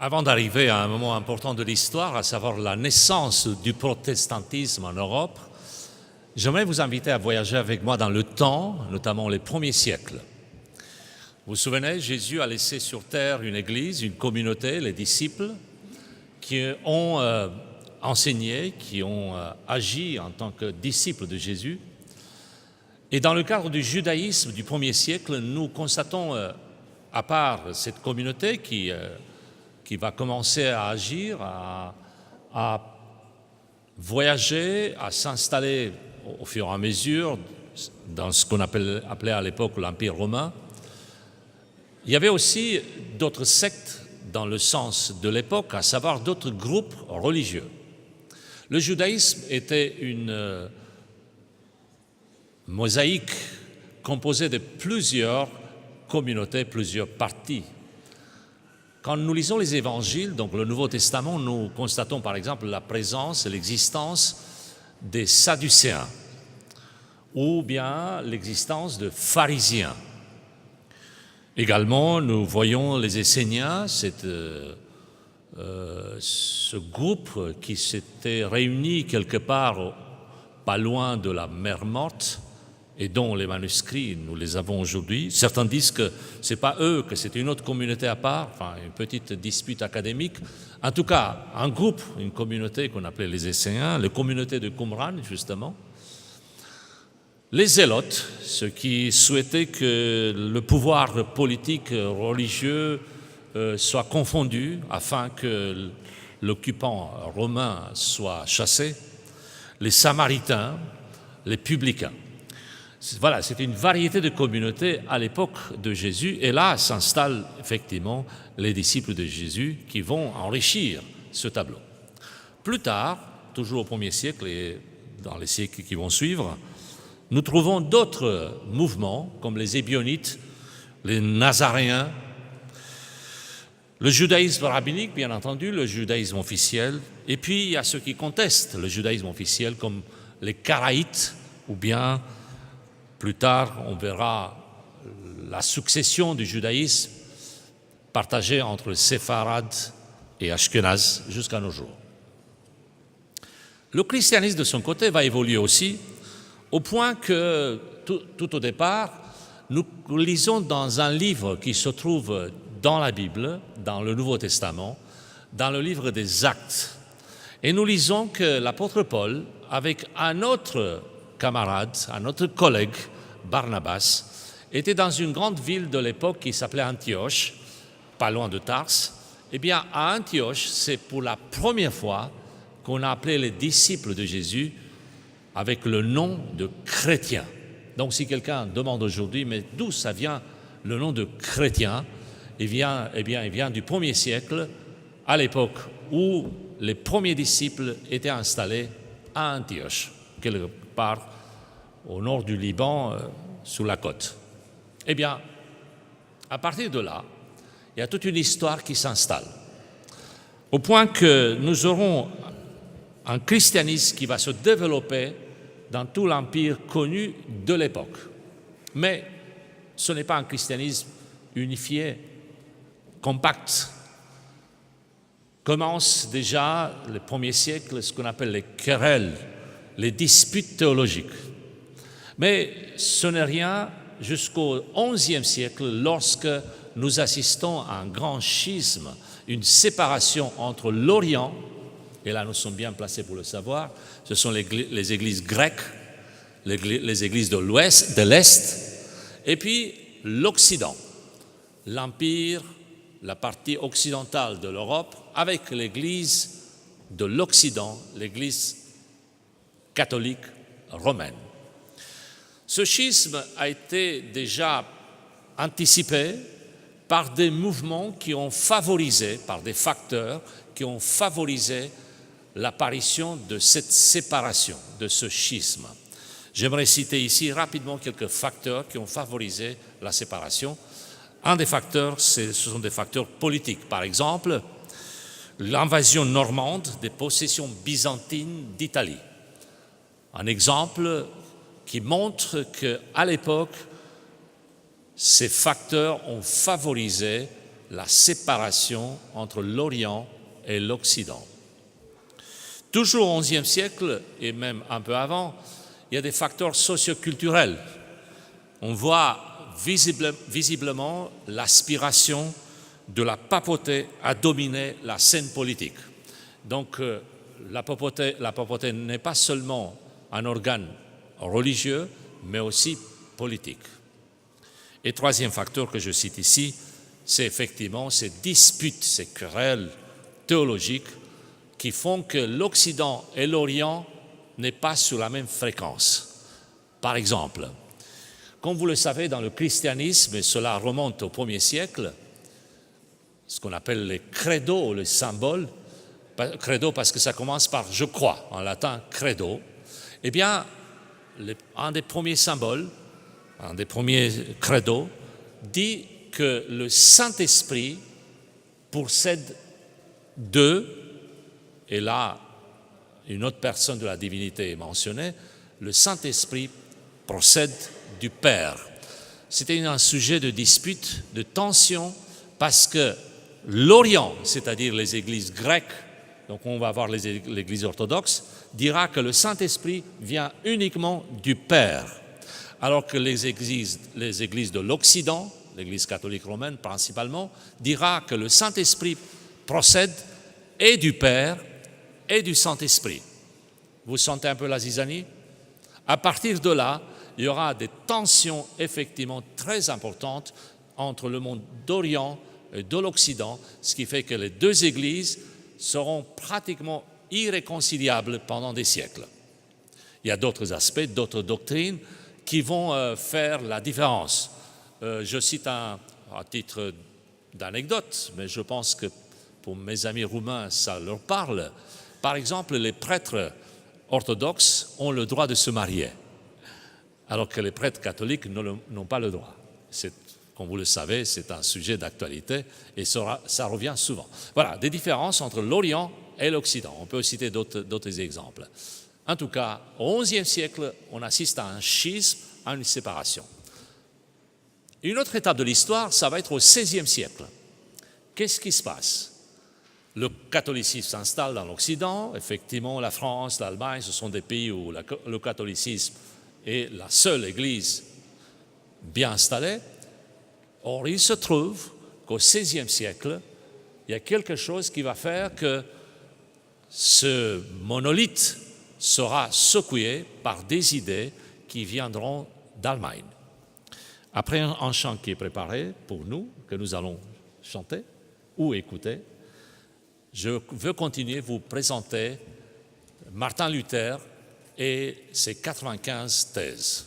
Avant d'arriver à un moment important de l'histoire, à savoir la naissance du protestantisme en Europe, j'aimerais vous inviter à voyager avec moi dans le temps, notamment les premiers siècles. Vous vous souvenez, Jésus a laissé sur terre une église, une communauté, les disciples, qui ont enseigné, qui ont agi en tant que disciples de Jésus. Et dans le cadre du judaïsme du premier siècle, nous constatons, à part cette communauté qui va commencer à agir, à voyager, à s'installer au fur et à mesure dans ce qu'on appelait à l'époque l'Empire romain. Il y avait aussi d'autres sectes dans le sens de l'époque, à savoir d'autres groupes religieux. Le judaïsme était une mosaïque composée de plusieurs communautés, plusieurs parties. Quand nous lisons les évangiles, donc le Nouveau Testament, nous constatons par exemple la présence et l'existence des Sadducéens ou bien l'existence de pharisiens. Également, nous voyons les Esséniens, ce groupe qui s'était réuni quelque part pas loin de la mer Morte et dont les manuscrits, nous les avons aujourd'hui. Certains disent que ce n'est pas eux, que c'était une autre communauté à part, enfin une petite dispute académique. En tout cas, un groupe, une communauté qu'on appelait les Esséniens, la communauté de Qumran, justement. Les Zélotes, ceux qui souhaitaient que le pouvoir politique, religieux soit confondu afin que l'occupant romain soit chassé. Les Samaritains, les Publicains. Voilà, c'était une variété de communautés à l'époque de Jésus. Et là s'installent effectivement les disciples de Jésus qui vont enrichir ce tableau. Plus tard, toujours au premier siècle et dans les siècles qui vont suivre, nous trouvons d'autres mouvements comme les Ébionites, les Nazaréens, le judaïsme rabbinique, bien entendu, le judaïsme officiel, et puis il y a ceux qui contestent le judaïsme officiel comme les Karaïtes, ou bien plus tard on verra la succession du judaïsme partagée entre les Séfarades et Ashkenaz jusqu'à nos jours. Le christianisme de son côté va évoluer aussi, au point que tout au départ, nous lisons dans un livre qui se trouve dans la Bible, dans le Nouveau Testament, dans le livre des Actes. Et nous lisons que l'apôtre Paul, avec un autre camarade, un autre collègue, Barnabas, était dans une grande ville de l'époque qui s'appelait Antioche, pas loin de Tars. Eh bien, à Antioche, c'est pour la première fois qu'on a appelé les disciples de Jésus avec le nom de chrétiens. Donc, si quelqu'un demande aujourd'hui, mais d'où ça vient le nom de chrétien, il vient du premier siècle, à l'époque où les premiers disciples étaient installés à Antioche, quelque part au nord du Liban, sous la côte. Eh bien, à partir de là, il y a toute une histoire qui s'installe, au point que nous aurons un christianisme qui va se développer dans tout l'empire connu de l'époque. Mais ce n'est pas un christianisme unifié, compact. Commence déjà le premier siècle ce qu'on appelle les querelles, les disputes théologiques. Mais ce n'est rien jusqu'au XIe siècle lorsque nous assistons à un grand schisme, une séparation entre l'Orient, et là nous sommes bien placés pour le savoir, ce sont les églises grecques, les églises de l'Est, et puis l'Occident, l'Empire, la partie occidentale de l'Europe, avec l'Église de l'Occident, l'Église catholique romaine. Ce schisme a été déjà anticipé par des mouvements qui ont favorisé, par des facteurs qui ont favorisé l'apparition de cette séparation, de ce schisme. J'aimerais citer ici rapidement quelques facteurs qui ont favorisé la séparation. Un des facteurs, ce sont des facteurs politiques. Par exemple, l'invasion normande des possessions byzantines d'Italie. Un exemple qui montre qu'à l'époque, ces facteurs ont favorisé la séparation entre l'Orient et l'Occident. Toujours au XIe siècle, et même un peu avant, il y a des facteurs socioculturels. On voit visiblement l'aspiration de la papauté à dominer la scène politique. Donc la papauté n'est pas seulement un organe religieux, mais aussi politique. Et troisième facteur que je cite ici, c'est effectivement ces disputes, ces querelles théologiques qui font que l'Occident et l'Orient n'est pas sur la même fréquence. Par exemple, comme vous le savez, dans le christianisme, et cela remonte au 1er siècle, ce qu'on appelle les credos, les symboles, credo parce que ça commence par « je crois », en latin « credo », eh bien, un des premiers symboles, un des premiers credos, dit que le Saint-Esprit procède de, et là, une autre personne de la divinité est mentionnée, le Saint-Esprit procède du Père. C'était un sujet de dispute, de tension, parce que l'Orient, c'est-à-dire les églises grecques, donc on va voir l'église orthodoxe, dira que le Saint-Esprit vient uniquement du Père, alors que les églises de l'Occident, l'église catholique romaine principalement, dira que le Saint-Esprit procède et du Père et du Saint-Esprit. Vous sentez un peu la zizanie? À partir de là, il y aura des tensions effectivement très importantes entre le monde d'Orient et de l'Occident, ce qui fait que les deux églises seront pratiquement irréconciliables pendant des siècles. Il y a d'autres aspects, d'autres doctrines qui vont faire la différence. Je cite à titre d'anecdote, mais je pense que pour mes amis roumains, ça leur parle. Par exemple, les prêtres orthodoxes ont le droit de se marier, alors que les prêtres catholiques n'ont pas le droit. Comme vous le savez, c'est un sujet d'actualité et ça revient souvent. Voilà, des différences entre l'Orient et l'Occident. On peut citer d'autres exemples. En tout cas, au XIe siècle, on assiste à un schisme, à une séparation. Une autre étape de l'histoire, ça va être au XVIe siècle. Qu'est-ce qui se passe? Le catholicisme s'installe dans l'Occident. Effectivement, la France, l'Allemagne, ce sont des pays où le catholicisme est la seule église bien installée. Or, il se trouve qu'au XVIe siècle, il y a quelque chose qui va faire que ce monolithe sera secoué par des idées qui viendront d'Allemagne. Après un chant qui est préparé pour nous, que nous allons chanter ou écouter, je veux continuer à vous présenter Martin Luther et ses 95 thèses.